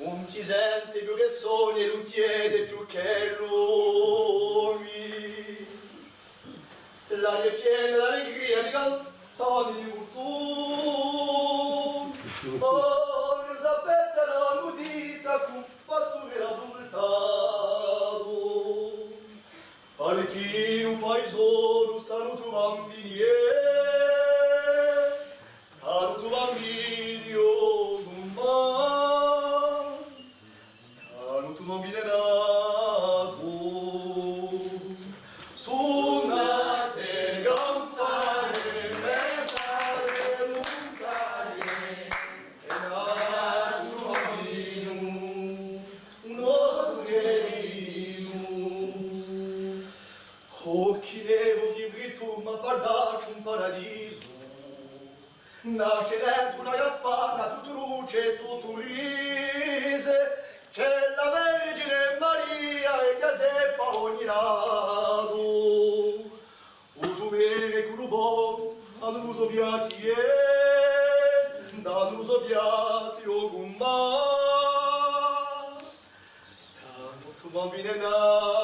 Non si sente più che sogni e non siete più che lumi. L'aria è piena d'allegria, di cantoni di fortuna. Ora sapete la notizia con pastore adultato. Perché in un paesino stanno tu bambini stanno tu bambini non mai stanno tu bambini nato suonate campane in mezzo alle montagne e nasce un bambino un nostro gerino. Occhi neri che tu mi guardaci un paradiso, nasce dentro una campana, tutto luce e tutto rise, c'è la Vergine Maria e Giuseppa ogni lato. Uso bene con un po', hanno uso piatti danno uso piatti o con ma, stanno tu bambine nato.